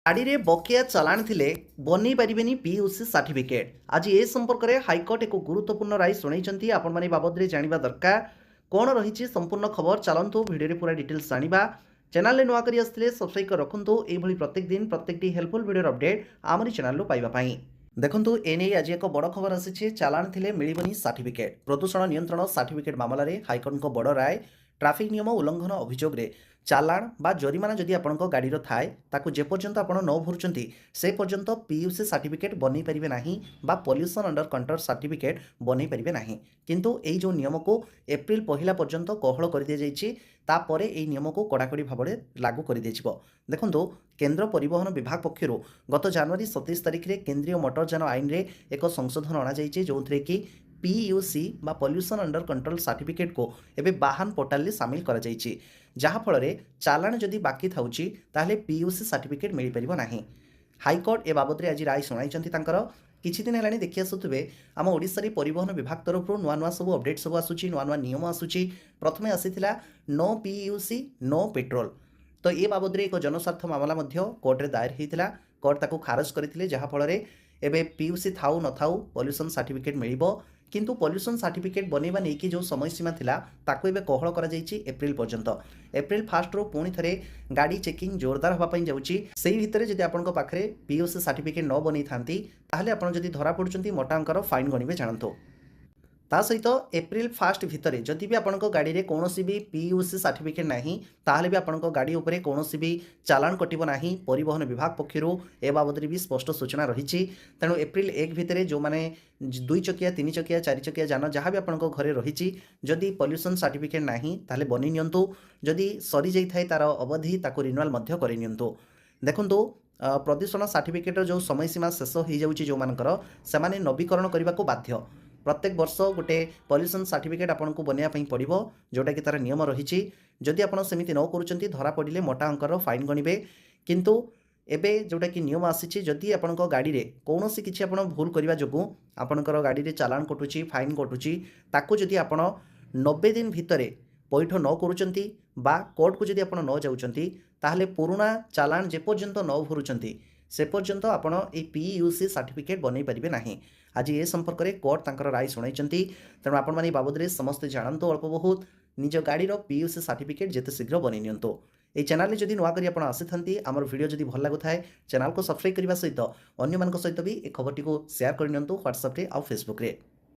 गाड़ी रे बकेया चालाण थिले बनी पारिबेनी पीयूसी सर्टिफिकेट। आज ए संपर्क में हाइकोर्ट एक गुरुत्वपूर्ण राय सुनाई। आपण माने बाबद रे जानिबा दरकार कौन रही संपूर्ण खबर चलतु भिडियो पूरा डिटेल्स जानिबा। चैनल नुआ करी आसले सब्सक्राइब कर रखुंतु एभली प्रत्येक दिन प्रत्येकटी हेल्पफुल वीडियो अपडेट आमरी चैनल पाइबा पई। देखंतु एने आज एक बड़ खबर आसी चालाण थिले मिलिबनी सर्टिफिकेट। प्रदूषण नियंत्रण सर्टिफिकेट मामला रे हाइकोर्ट को बड़ राय। ट्राफिक नियम उल्लंघन अभियोग रे चालाण बा जरिमाना जदि आपंक गाड़ी थाए ताकू जेपर्यंत आप न भरुंच से पर्यंत पीयूसी सर्टिफिकेट बनई पारे ना बा पॉल्यूशन अंडर कंट्रोल सर्टिफिकेट बनई पारे ना। किंतु यही जो नियम को एप्रिल पहला पर्यंत कोहल कर दी जाइए तापर यही नियम को कड़ाकड़ी भाव में लागू कर दिया। देखो केंद्र परिवहन विभाग पक्षर गत जनवरी 27 तारिख में केंद्रीय मोटरयान आईन में एक संशोधन अणाई जो थे कि पीयूसी बा पॉल्यूशन अंडर कंट्रोल सर्टिफिकेट को एवं वाहन पोर्टाल में सामिल कर जहाँफल चालाण जदि बाकी थाउची ताहले पीयूसी सर्टिफिकेट मिल पारिबो नाही। हाइकोर्ट ए बाबद आज राय सुनाई। किछि दिन हेलानी देखि आसुथबे आम ओडिसा रे परिवहन विभाग तरफ नुआ नुआ सब अपडेट सब आसुची, नुआ नुआ नियम आसुची। प्रथमे आसीथिला नो पीयूसी नो पेट्रोल। तो ये बाबद रे एक जनस्वार्थ मामला मध्य कोर्ट रे दायर हेतिला। कोर्ट ताकू खारज करथिले जहाँफल एबे पीयूसी थाउ न थाउ पॉल्यूशन सर्टिफिकेट मिलिबो। किंतु पॉल्यूशन सर्टिफिकेट बनैबा नहीं कि जो समय सीमा थिला ताकू एबे कोहल करा जाइछि एप्रिल पर्यंत। एप्रिल 1 रो पुणी थरे गाड़ी चेकिंग जोरदार होबा पई जाउछि। सेही भितरे जदि आपनक पाखरे पीयूसी सर्टिफिकेट न बनै थांती ताहले आपण जदि धरा पडुचंती मोटा अंकर फाइन गणिबे जानंतो। ता सहित एप्रिल 1 भितर जदि भी आपंक गाड़ी में कौन भी पीयूसी सर्टिफिकेट नहीं ताहले भी आपंक गाड़ी उपरे कौन भी चालाण कटिबो नाही। परिवहन विभाग पक्षर ए बाबद भी स्पष्ट सूचना रही। तेणु एप्रिल 1 भितर जो मैंने 2 चकिया 3 चकिया 4 चकिया जान जहाँ भी आपंक घरे रही जदि पॉल्यूशन सर्टिफिकेट नहीं ताहले बनी नियंतु। जदि सरी जाइए तार अवधि ताको रिन्यूअल मध्य करि नियंतु। देखंतु प्रदूषण सर्टिफिकेट जो समय सीमा शेष हो जाउछि जो मानकर सेमाने नवीकरण करने को बाध्य। प्रत्येक वर्ष गोटे पॉल्यूशन सर्टिफिकेट आपको बनवाई पड़ो जोटा कि तार नियम रही। जदि आप सेमती न करुँच धरा पड़े मोटा अंकर फाइन गणिबे। किंतु एबे जोटा कि नियम आसी जदि आपण गाड़ी में कौन सी किसी आप भूल करने जो आपणकर गाड़ी में चालाण कटुची फाइन कटुची ताकू जदि आप 90 दिन भितर पैठ न करुँच बा कोर्ट को जदि आप न जाउछंती ताहले पुराना चालाण जेपर्यंत न भरुंच से पर्यंत आपण ए पीयूसी सर्टिफिकेट बनई पारिबे नाही। आज ए संपर्क में कोर्ट तांकर राय सुनाई। तेणु आपण माने बाबद रे समस्ते जानंतो अल्प बहुत निज गाड़ी पीयूसी सर्टिफिकेट जेते शीघ्र बनी नियंतो। ए चैनल जदि नुआ करी आपण आसी आमर वीडियो जदि भल लागुथाए चैनल को सब्सक्राइब करने सहित अन्य मान सहित भी ए खबरटी को शेयर कर नियंतो व्हाट्सएप रे आ फेसबुक रे।